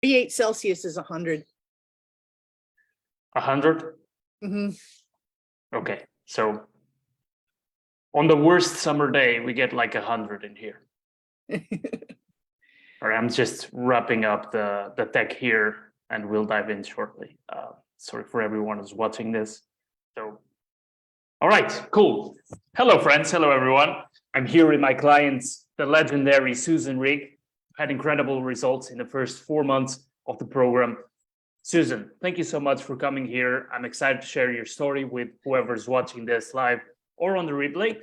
38 Celsius is 100. 100? Mm-hmm. Okay, so on the worst summer day, we get like 100 in here. All right, I'm just wrapping up the tech here, and we'll dive in shortly. Sorry for everyone who's watching this. So, all right, cool. Hello, friends. Hello, everyone. I'm here with my clients, the legendary Susan Rigg, had incredible results in the first 4 months of the program. Susan, thank you so much for coming here. I'm excited to share your story with whoever's watching this live or on the replay.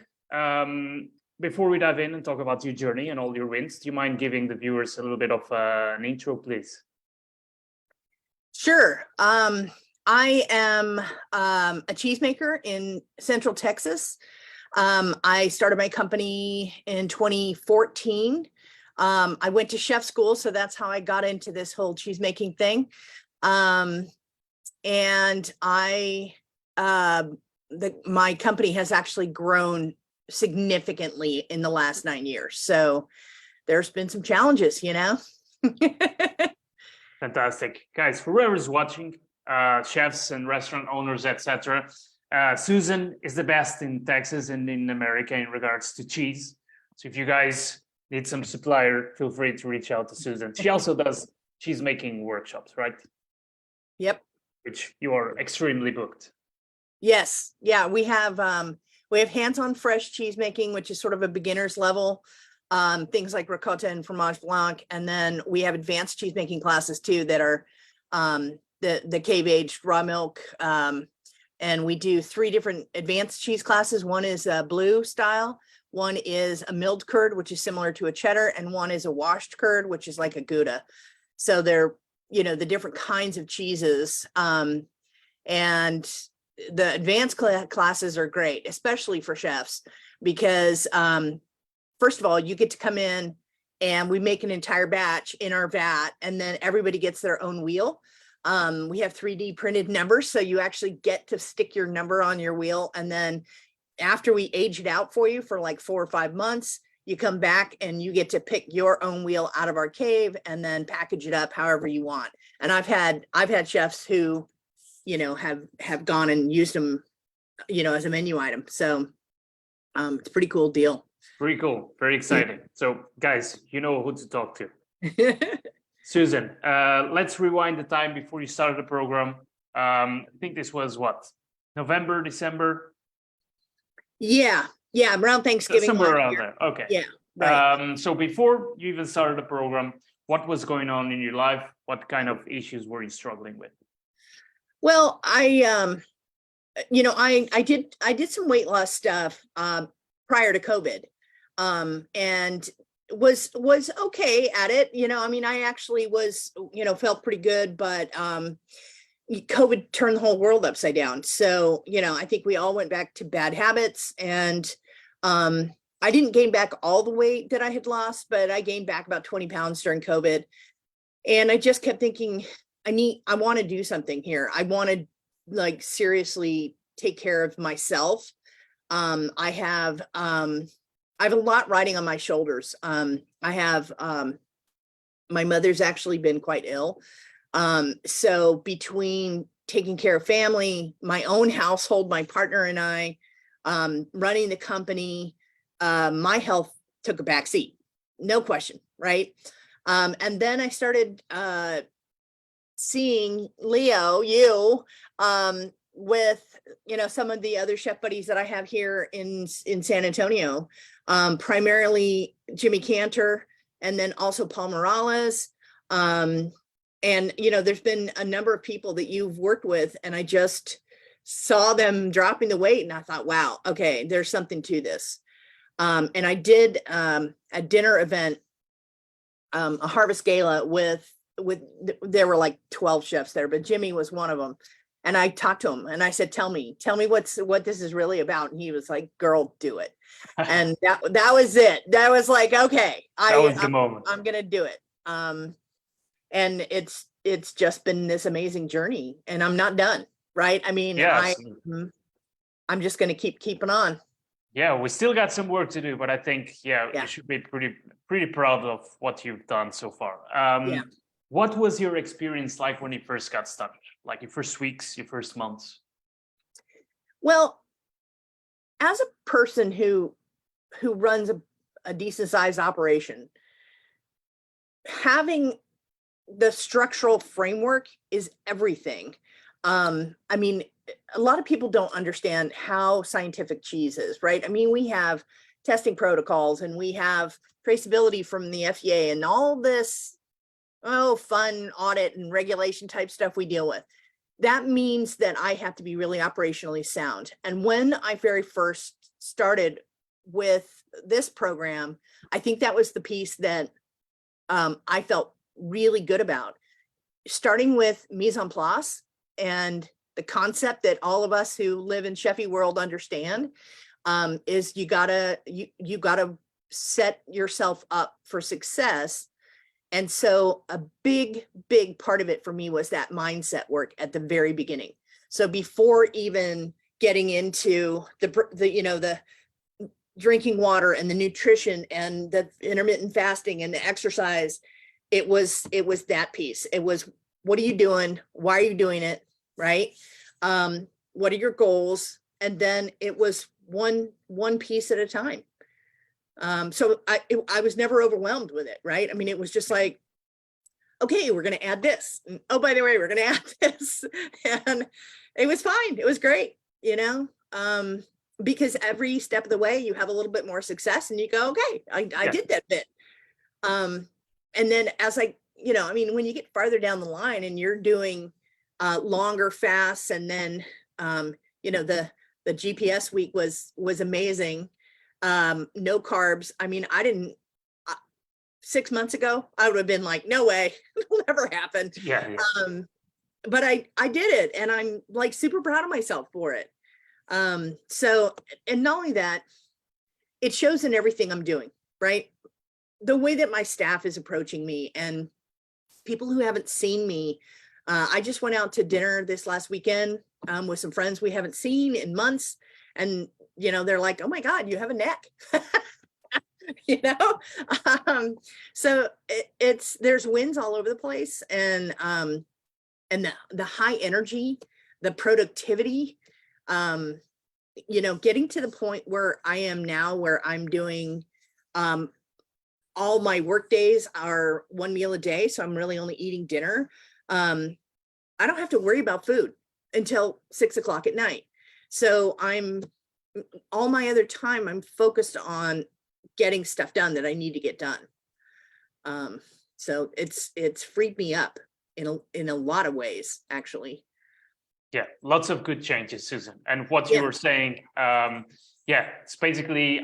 Before we dive in and talk about your journey and all your wins, do you mind giving the viewers a little bit of an intro, please? Sure. I am a cheesemaker in Central Texas. I started my company in 2014. I went to chef school, so that's how I got into this whole cheesemaking thing. And my company has actually grown significantly in the last 9 years. So there's been some challenges, you know. Fantastic. Guys, for whoever's watching, chefs and restaurant owners, etc. Susan is the best in Texas and in America in regards to cheese. So if you guys need some supplier, feel free to reach out to Susan. She also does cheese making workshops, right? Yep. Which you are extremely booked. Yes. Yeah, we have hands-on fresh cheese making, which is sort of a beginner's level. Things like ricotta and fromage blanc, and then we have advanced cheese making classes too that are the cave aged raw milk. And we do 3 different advanced cheese classes. One is a blue style, one is a milled curd, which is similar to a cheddar, and one is a washed curd, which is like a Gouda. So they're, you know, the different kinds of cheeses. And the advanced classes are great, especially for chefs, because first of all, you get to come in and we make an entire batch in our vat, and then everybody gets their own wheel. We have 3D printed numbers, so you actually get to stick your number on your wheel. And then after we age it out for you for like 4 or 5 months, you come back and you get to pick your own wheel out of our cave and then package it up however you want. And I've had chefs who, you know, have gone and used them, you know, as a menu item. So it's a pretty cool deal. Pretty cool. Very exciting. So guys, you know who to talk to. Susan, let's rewind the time before you started the program. I think this was what? November, December? Yeah, around Thanksgiving. Somewhere around there. Okay. Yeah. Right. So before you even started the program, what was going on in your life? What kind of issues were you struggling with? Well, I did some weight loss stuff prior to COVID, and was okay at it. You know, I mean, I actually was, you know, felt pretty good, but COVID turned the whole world upside down. So, you know, I think we all went back to bad habits, and I didn't gain back all the weight that I had lost, but I gained back about 20 pounds during COVID. And I just kept thinking, I want to do something here. I want to like seriously take care of myself. I have a lot riding on my shoulders. I have my mother's actually been quite ill. So between taking care of family, my own household, my partner and I, running the company, my health took a back seat, no question, right? And then I started seeing Leo, you, with, you know, some of the other chef buddies that I have here in San Antonio, primarily Jimmy Cantor, and then also Paul Morales. And, you know, there's been a number of people that you've worked with, and I just saw them dropping the weight, and I thought, wow, okay, there's something to this. And I did a dinner event, a harvest gala with there were like 12 chefs there, but Jimmy was one of them. And I talked to him and I said, tell me what this is really about. And he was like, girl, do it. And that was it. That was like, okay, that was the moment. I'm going to do it. And it's just been this amazing journey, and I'm not done. Right. I mean, yes. I'm just going to keep keeping on. Yeah, we still got some work to do, but I think, you should be pretty proud of what you've done so far. What was your experience like when you first got started? Like your first weeks, your first months? Well, as a person who runs a decent sized operation, having the structural framework is everything. I mean, a lot of people don't understand how scientific cheese is, right? I mean, we have testing protocols and we have traceability from the FDA and all this, fun audit and regulation type stuff we deal with. That means that I have to be really operationally sound. And when I very first started with this program, I think that was the piece that I felt really good about. Starting with mise en place and the concept that all of us who live in Chefy world understand is you gotta set yourself up for success. And so a big part of it for me was that mindset work at the very beginning. So before even getting into the drinking water and the nutrition and the intermittent fasting and the exercise, it was that piece. It was, what are you doing? Why are you doing it? Right? What are your goals? And then it was one piece at a time. So I was never overwhelmed with it, right? I mean, it was just like, okay, we're going to add this. And, oh, by the way, we're going to add this. And it was fine. It was great, because every step of the way you have a little bit more success and you go, okay, I did that bit. And then as I mean, when you get farther down the line and you're doing longer fasts, and then, the GPS week was amazing. No carbs. I mean, 6 months ago, I would have been like, no way, it'll never happen. Yeah. But I did it, and I'm like super proud of myself for it. So, and not only that, it shows in everything I'm doing, right? The way that my staff is approaching me and people who haven't seen me. I just went out to dinner this last weekend with some friends we haven't seen in months. And, they're like, oh my God, you have a neck. So there's wins all over the place. And the high energy, the productivity, getting to the point where I am now, where I'm doing, all my work days are one meal a day. So I'm really only eating dinner. I don't have to worry about food until 6 o'clock at night. So all my other time, I'm focused on getting stuff done that I need to get done. So it's freed me up in a lot of ways, actually. Yeah, lots of good changes, Susan. And what you were saying, it's basically,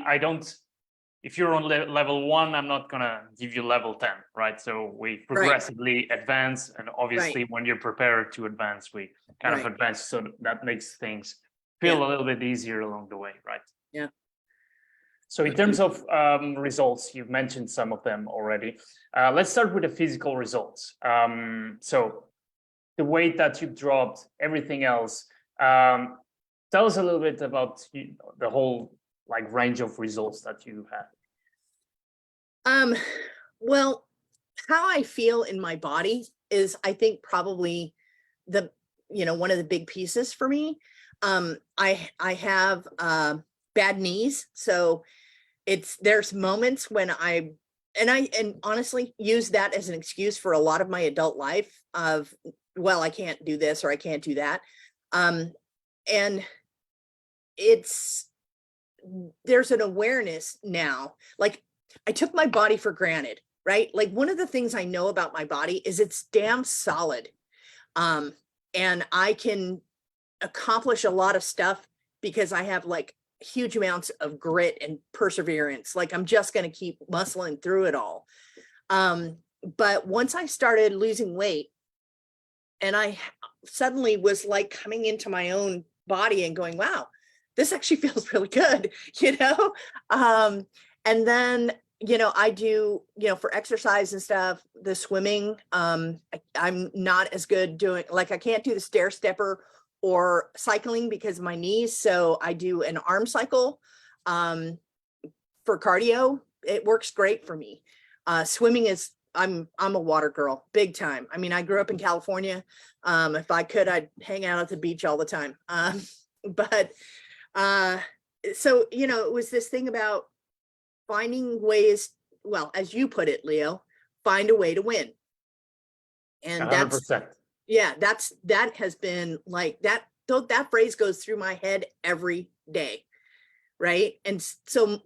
if you're on level 1, I'm not gonna give you level 10, right? So we progressively advance, and obviously when you're prepared to advance, we kind of advance. So that makes things feel a little bit easier along the way, right? Yeah. So in terms of results, you've mentioned some of them already. Let's start with the physical results. So the weight that you've dropped, everything else. Tell us a little bit about the whole range of results that you had. Well, how I feel in my body is, I think, probably one of the big pieces for me. I have bad knees, so there's moments when I honestly use that as an excuse for a lot of my adult life of, well, I can't do this or I can't do that. And there's an awareness now. Like, I took my body for granted, right? Like, one of the things I know about my body is it's damn solid. And I can accomplish a lot of stuff because I have huge amounts of grit and perseverance. Like, I'm just going to keep muscling through it all. But once I started losing weight, and I suddenly was coming into my own body and going, wow, this actually feels really good, and then, I do, for exercise and stuff, the swimming, I'm not as good doing, I can't do the stair stepper or cycling because of my knees. So I do an arm cycle for cardio. It works great for me. Swimming is I'm a water girl, big time. I mean, I grew up in California. If I could, I'd hang out at the beach all the time. But so, you know, it was this thing about finding ways, well, as you put it, Leo, find a way to win. And that's, 100%. yeah, that has been like that, though that phrase goes through my head every day. Right. And so,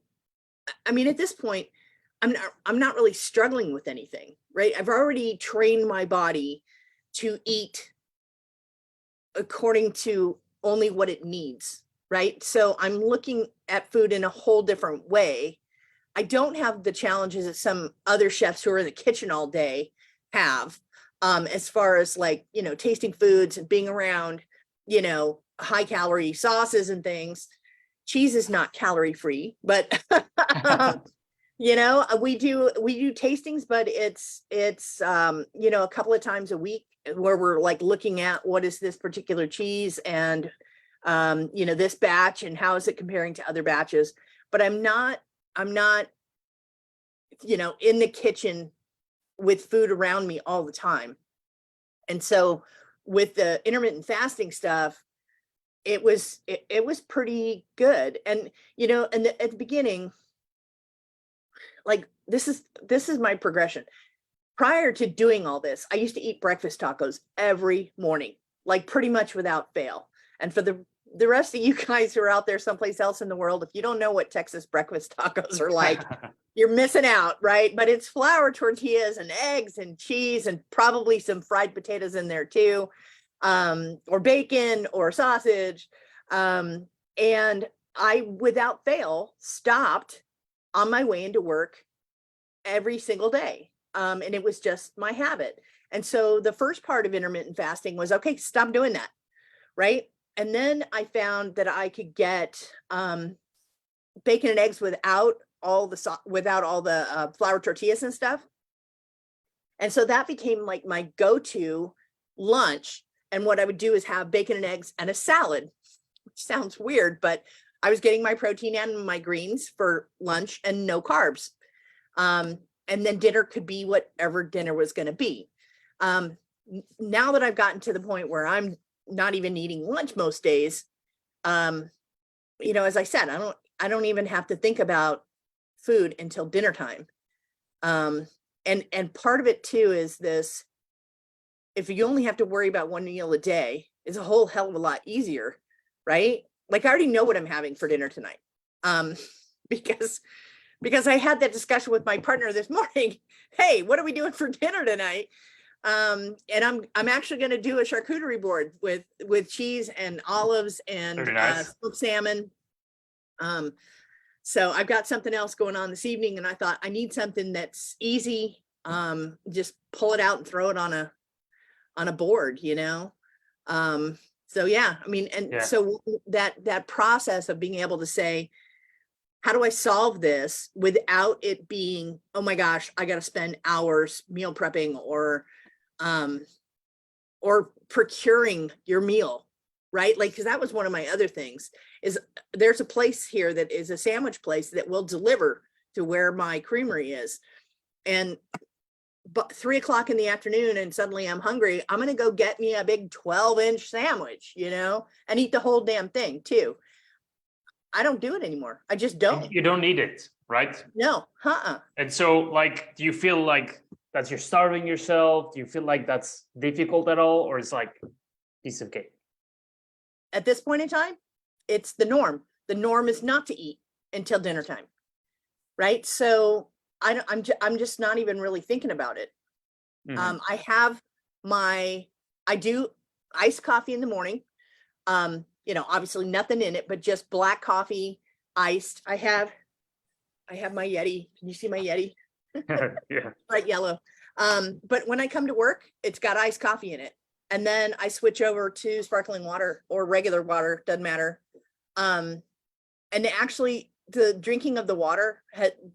I mean, at this point, I'm not really struggling with anything, right? I've already trained my body to eat according to only what it needs, right? So I'm looking at food in a whole different way. I don't have the challenges that some other chefs who are in the kitchen all day have, as far as like, you know, tasting foods and being around, you know, high calorie sauces and things. Cheese is not calorie free, but you know, we do tastings, but it's you know, a couple of times a week where we're like looking at what is this particular cheese and you know, this batch and how is it comparing to other batches. But I'm not, you know, in the kitchen with food around me all the time. And so with the intermittent fasting stuff, it was pretty good. And you know, and at the beginning, like this is my progression. Prior to doing all this, I used to eat breakfast tacos every morning, like pretty much without fail. And for the rest of you guys who are out there someplace else in the world, if you don't know what Texas breakfast tacos are like, you're missing out, right? But it's flour tortillas and eggs and cheese and probably some fried potatoes in there too, or bacon or sausage. And I, without fail, stopped on my way into work every single day. And it was just my habit. And so the first part of intermittent fasting was, okay, stop doing that. Right. And then I found that I could get bacon and eggs without all the flour tortillas and stuff. And so that became like my go-to lunch. And what I would do is have bacon and eggs and a salad, which sounds weird, but I was getting my protein and my greens for lunch and no carbs. And then dinner could be whatever dinner was going to be. Now that I've gotten to the point where I'm not even eating lunch most days, you know, as I said, I don't even have to think about food until dinner time. And part of it too is this, if you only have to worry about one meal a day, is a whole hell of a lot easier, right? Like I already know what I'm having for dinner tonight. Because I had that discussion with my partner this morning. Hey, what are we doing for dinner tonight? And I'm actually going to do a charcuterie board with cheese and olives and smoked salmon. So I've got something else going on this evening, and I thought I need something that's easy. Just pull it out and throw it on a board, you know. So yeah, I mean, and so that process of being able to say, how do I solve this without it being, oh my gosh, I got to spend hours meal prepping or procuring your meal, right? Like, because that was one of my other things is there's a place here that is a sandwich place that will deliver to where my creamery is. And but 3 o'clock in the afternoon and suddenly I'm hungry, I'm going to go get me a big 12-inch sandwich, you know, and eat the whole damn thing too. I don't do it anymore. I just don't. You don't need it, right? No. And so, like, do you feel like that you're starving yourself? Do you feel like that's difficult at all? Or it's like piece of cake? At this point in time, it's the norm. The norm is not to eat until dinner time. Right. So I'm just not even really thinking about it. Mm-hmm. I do iced coffee in the morning. You know, obviously nothing in it, but just black coffee, iced. I have my Yeti. Can you see my Yeti? Yeah. Bright yellow. But when I come to work, it's got iced coffee in it. And then I switch over to sparkling water or regular water, doesn't matter. And actually the drinking of the water,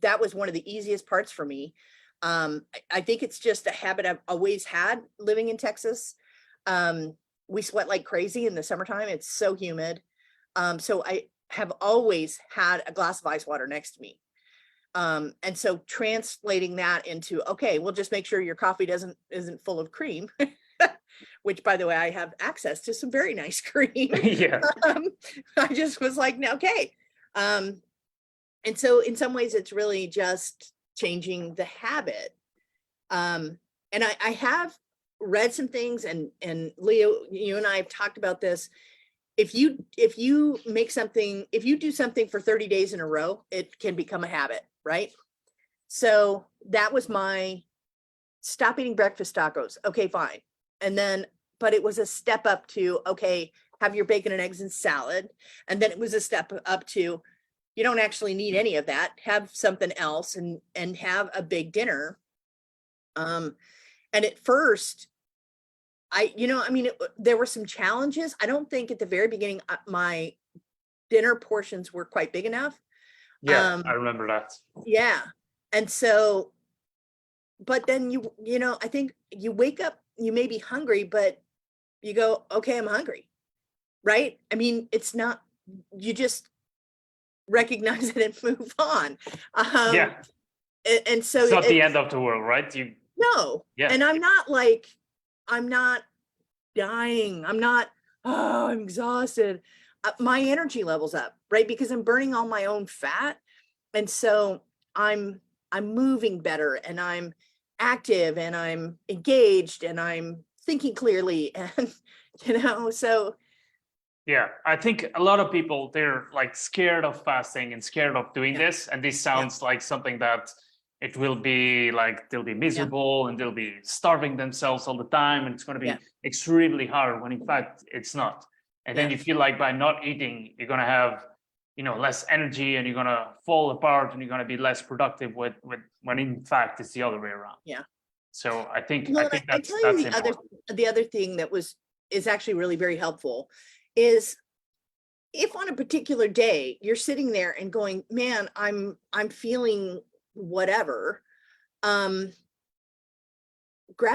that was one of the easiest parts for me. I think it's just a habit I've always had living in Texas. We sweat like crazy in the summertime. It's so humid. So I have always had a glass of ice water next to me. And so translating that into, okay, we'll just make sure your coffee isn't full of cream, which by the way, I have access to some very nice cream. Yeah. I just was like, "No, okay." And so in some ways it's really just changing the habit. And I have read some things, and Leo, you and I have talked about this. If you do something for 30 days in a row, it can become a habit, right? So that was my stop eating breakfast tacos. Okay, fine. And then, but it was a step up to, okay, have your bacon and eggs and salad. And then it was a step up to, you don't actually need any of that. Have something else and have a big dinner. And at first, there were some challenges. I don't think at the very beginning, my dinner portions were quite big enough. Yeah, I remember that. Yeah. And so, but then I think you wake up, you may be hungry, but you go, okay, I'm hungry. Right? I mean, it's not, you just recognize it and move on. Yeah. And so It's not the end of the world, right? No. Yeah. And I'm not dying. I'm exhausted. My energy level's up, right? Because I'm burning all my own fat. And so I'm moving better, and I'm active, and I'm engaged, and I'm thinking clearly. And, so. Yeah, I think a lot of people, they're like scared of fasting and scared of doing this. And this sounds like something that it will be like, they'll be miserable and they'll be starving themselves all the time. And it's going to be extremely hard, when in fact it's not. And then you feel like by not eating, you're going to have, less energy, and you're going to fall apart, and you're going to be less productive with when in fact it's the other way around. Yeah. So I think that's the other thing that is actually really very helpful is, if on a particular day you're sitting there and going, man, I'm feeling whatever, grab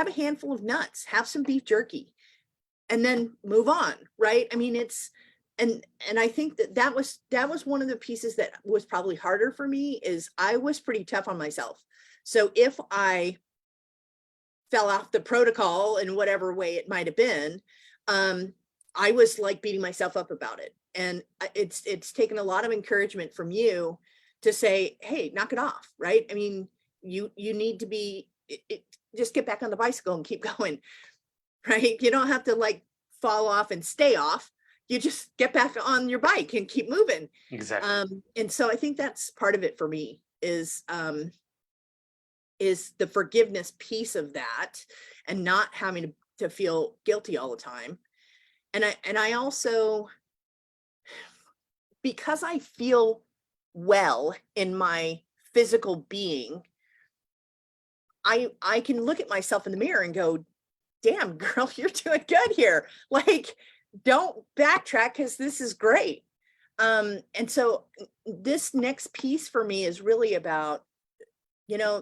a handful of nuts, have some beef jerky, and then move on, right? I mean, and I think that was one of the pieces that was probably harder for me, is I was pretty tough on myself. So if I fell off the protocol in whatever way it might have been, I was like beating myself up about it. And it's taken a lot of encouragement from you to say, hey, knock it off, right? I mean, you need to be, just get back on the bicycle and keep going, right? You don't have to like fall off and stay off. You just get back on your bike and keep moving. Exactly. And so I think that's part of it for me, is the forgiveness piece of that, and not having to feel guilty all the time. And I also, because I feel well in my physical being, I can look at myself in the mirror and go, damn girl, you're doing good here. Like, don't backtrack, because this is great. And so this next piece for me is really about,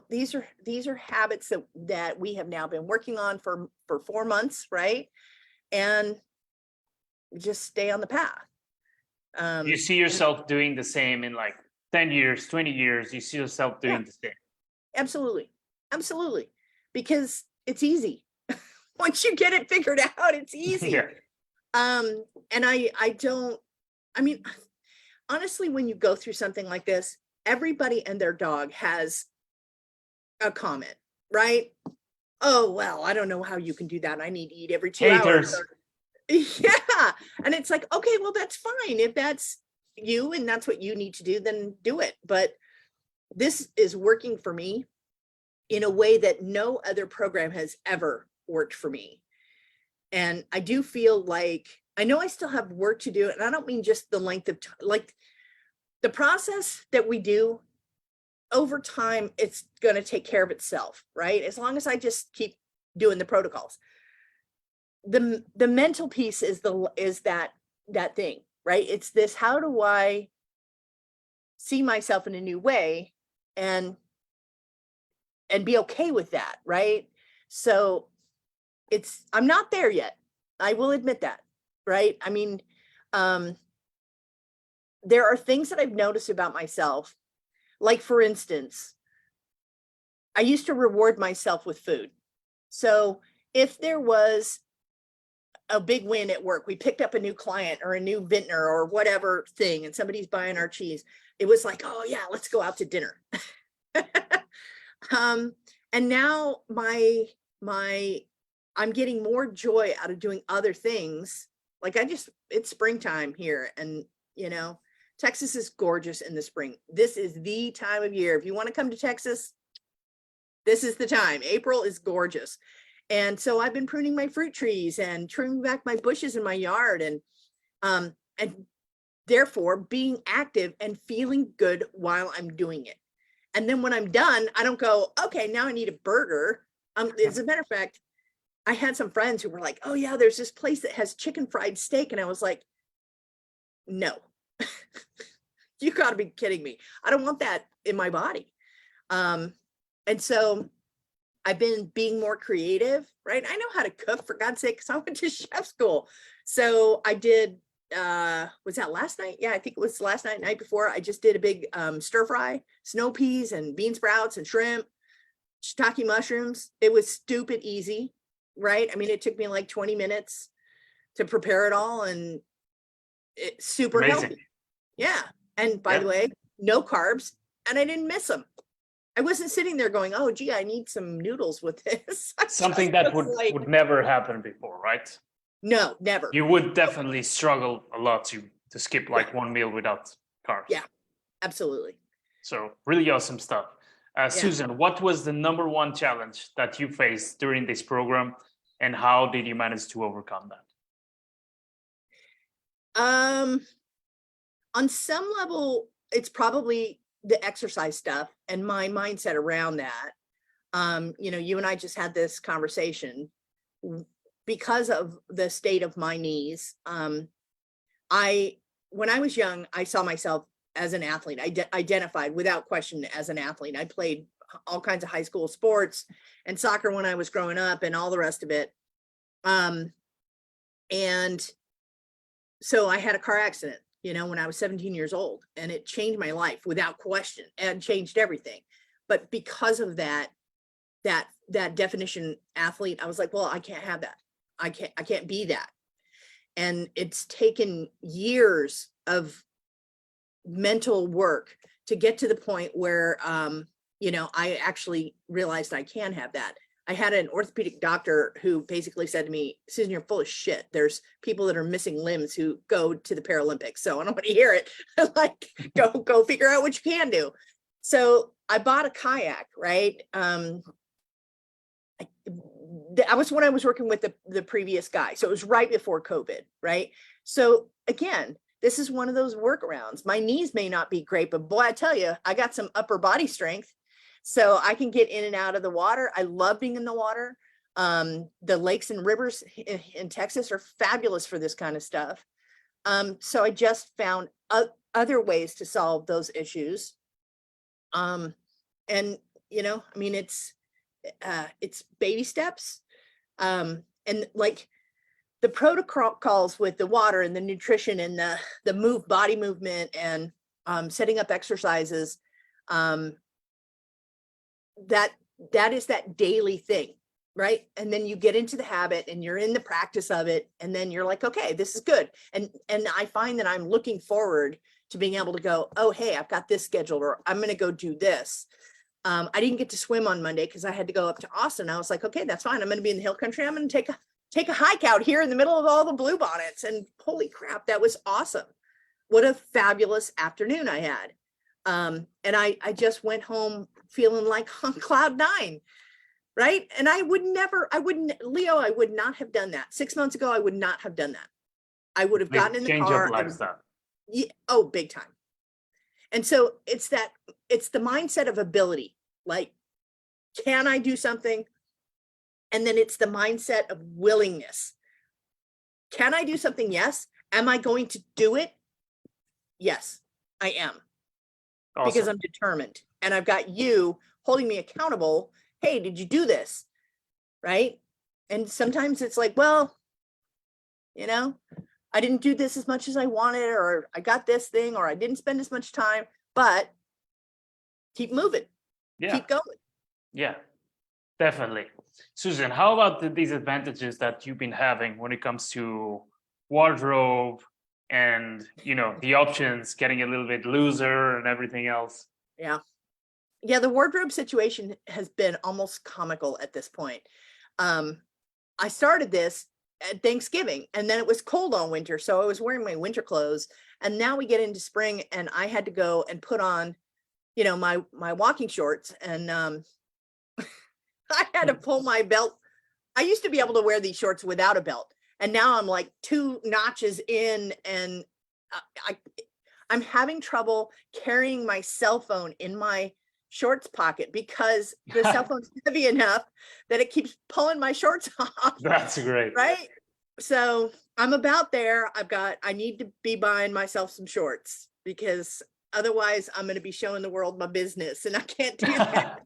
these are habits that we have now been working on for 4 months, right? And just stay on the path. You see yourself doing the same in like 10 years, 20 years, you see yourself doing the same. Absolutely. Absolutely. Because it's easy. Once you get it figured out, it's easy. Yeah. And I mean, honestly, when you go through something like this, everybody and their dog has a comment, right? Oh, well, I don't know how you can do that. I need to eat every 2 hours. Yeah. And it's like, okay, well, that's fine. If that's you and that's what you need to do, then do it. But this is working for me in a way that no other program has ever worked for me. And I do feel like, I know I still have work to do. And I don't mean just the length of time, like the process that we do over time, it's going to take care of itself, right? As long as I just keep doing the protocols. The mental piece is that thing, right? It's this, how do I see myself in a new way and be okay with that, right? So I'm not there yet. I will admit that, right? I mean, there are things that I've noticed about myself. like for instance, I used to reward myself with food. So if there was a big win at work, we picked up a new client or a new vintner or whatever thing, and somebody's buying our cheese, it was like, oh yeah, let's go out to dinner. And now I'm getting more joy out of doing other things. Like it's springtime here, and Texas is gorgeous in the spring. This is the time of year. If you want to come to Texas, this is the time. April is gorgeous. And so I've been pruning my fruit trees and trimming back my bushes in my yard, and therefore being active and feeling good while I'm doing it. And then when I'm done, I don't go, okay, now I need a burger. As a matter of fact, I had some friends who were like, oh yeah, there's this place that has chicken fried steak. And I was like, no, you gotta be kidding me. I don't want that in my body. And so I've been being more creative, right? I know how to cook, for God's sake, because I went to chef school. So I did, was that last night? Yeah, I think it was last night before. I just did a big stir fry, snow peas and bean sprouts and shrimp, shiitake mushrooms. It was stupid easy, right? I mean, it took me like 20 minutes to prepare it all, and it's super healthy. Yeah. And by the way, no carbs, and I didn't miss them. I wasn't sitting there going, oh, gee, I need some noodles with this. Something that would never happen before, right? No, never. You would definitely struggle a lot to skip like one meal without carbs. Yeah, absolutely. So really awesome stuff. Susan, what was the #1 challenge that you faced during this program, and how did you manage to overcome that? On some level, it's probably the exercise stuff and my mindset around that. You and I just had this conversation because of the state of my knees. When I was young, I saw myself as an athlete. I identified without question as an athlete. I played all kinds of high school sports and soccer when I was growing up and all the rest of it. And so I had a car accident, when I was 17 years old, and it changed my life without question and changed everything. But because of that definition athlete, I was like, well, I can't have that. I can't be that. And it's taken years of mental work to get to the point where, I actually realized I can have that. I had an orthopedic doctor who basically said to me, Susan, you're full of shit. There's people that are missing limbs who go to the Paralympics. So I don't want to hear it. Like, go figure out what you can do. So I bought a kayak, right? I was when I was working with the previous guy. So it was right before COVID, right? So again, this is one of those workarounds. My knees may not be great, but boy, I tell you, I got some upper body strength. So I can get in and out of the water. I love being in the water. The lakes and rivers in Texas are fabulous for this kind of stuff. So I just found other ways to solve those issues. And it's baby steps. And like the protocols with the water and the nutrition and the body movement and setting up exercises, that is that daily thing, right? And then you get into the habit and you're in the practice of it, and then you're like, okay, this is good. And I find that I'm looking forward to being able to go, oh, hey, I've got this scheduled, or I'm going to go do this. I didn't get to swim on Monday because I had to go up to Austin. I was like, okay, that's fine. I'm going to be in the hill country. I'm going to take a hike out here in the middle of all the bluebonnets. And holy crap, that was awesome. What a fabulous afternoon I had. And I just went home feeling like on cloud 9, right? And I would not have done that. 6 months ago, I would not have done that. I would have gotten in the car. Oh, big time. And so it's the mindset of ability. Like, can I do something? And then it's the mindset of willingness. Can I do something? Yes. Am I going to do it? Yes, I am. Awesome. Because I'm determined, and I've got you holding me accountable. Hey, did you do this? Right? And sometimes it's like, well, I didn't do this as much as I wanted, or I got this thing, or I didn't spend as much time, but keep moving, Yeah. keep going. Yeah, definitely. Susan, how about the disadvantages that you've been having when it comes to wardrobe and, you know, the options getting a little bit looser and everything else? Yeah. Yeah, the wardrobe situation has been almost comical at this point. I started this at Thanksgiving and then it was cold all winter. So I was wearing my winter clothes. And now we get into spring and I had to go and put on, my walking shorts. And I had to pull my belt. I used to be able to wear these shorts without a belt. And now I'm like 2 notches in and I'm having trouble carrying my cell phone in my shorts pocket because the cell phone's heavy enough that it keeps pulling my shorts off. That's great. Right. So I'm about there. I need to be buying myself some shorts because otherwise I'm going to be showing the world my business and I can't do that.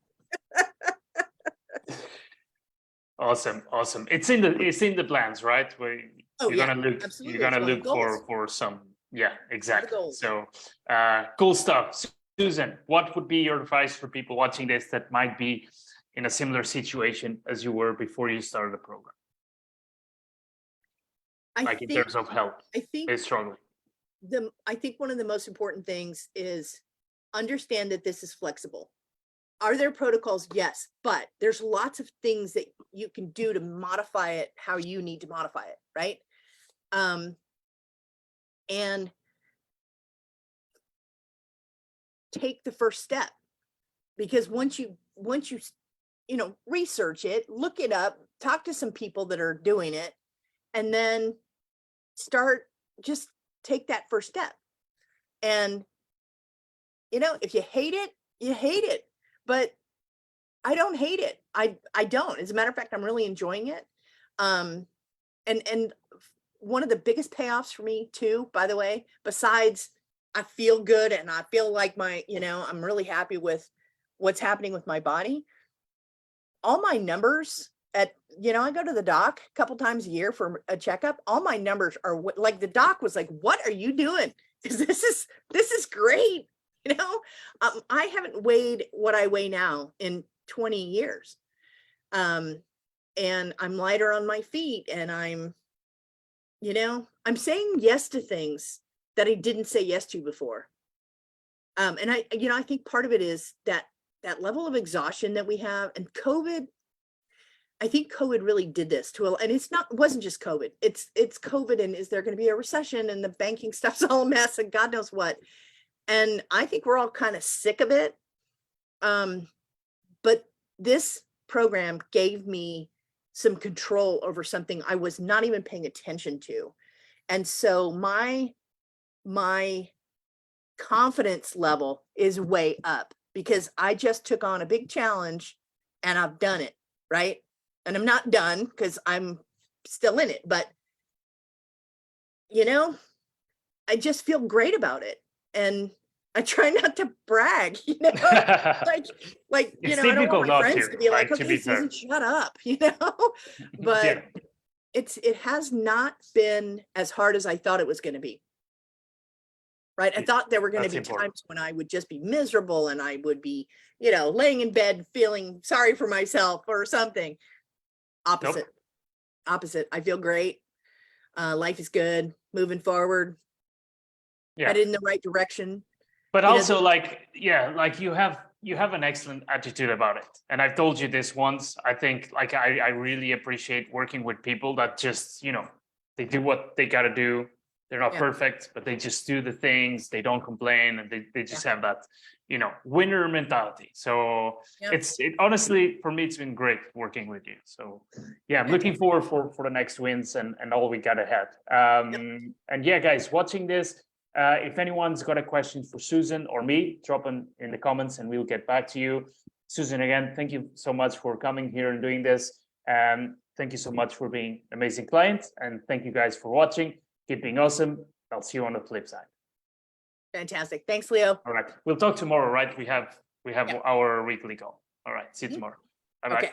Awesome. It's in the plans, right? Where Oh, you're yeah, gonna look, absolutely. you're It's gonna one of look the goals. for some, yeah, exactly. goals. So cool stuff. Susan, what would be your advice for people watching this that might be in a similar situation as you were before you started the program? Like in terms of help, I think they're struggling. I think one of the most important things is understand that this is flexible. Are there protocols? Yes, but there's lots of things that you can do to modify it how you need to modify it, right? And take the first step because once you research it, look it up, talk to some people that are doing it, and then just take that first step. And if you hate it, you hate it. But I don't hate it. I don't. As a matter of fact, I'm really enjoying it. And one of the biggest payoffs for me too, by the way, besides I feel good and I feel like I'm really happy with what's happening with my body. All my numbers I go to the doc a couple times a year for a checkup. All my numbers are like the doc was like, "What are you doing? This is great." I haven't weighed what I weigh now in 20 years. And I'm lighter on my feet and I'm saying yes to things that I didn't say yes to before. And I think part of it is that level of exhaustion that we have, and I think COVID really did this and it wasn't just COVID. It's COVID, and is there going to be a recession, and the banking stuff's all a mess and God knows what. And I think we're all kind of sick of it. But this program gave me some control over something I was not even paying attention to. And so my confidence level is way up because I just took on a big challenge and I've done it, right? And I'm not done because I'm still in it, but I just feel great about it. And I try not to brag, like, I don't want my friends to be like, okay, Susan, shut up, but yeah. It has not been as hard as I thought it was going to be. Right. I thought there were going to be times when I would just be miserable and I would be, laying in bed feeling sorry for myself or something. Opposite. I feel great. Life is good. Moving forward. Headed in the right direction. But also you have an excellent attitude about it. And I've told you this once. I think I really appreciate working with people that just, they do what they got to do. They're not perfect, but they just do the things. They don't complain, and they just have that, winner mentality. So honestly, for me, it's been great working with you. So I'm looking forward for the next wins and all we got ahead. And guys, watching this, if anyone's got a question for Susan or me, drop them in the comments and we'll get back to you. Susan, again, thank you so much for coming here and doing this. Thank you so much for being an amazing client. And thank you guys for watching. Keep being awesome. I'll see you on the flip side. Fantastic. Thanks, Leo. All right. We'll talk tomorrow, right? We have our weekly call. All right. See you tomorrow. Bye-bye. Okay.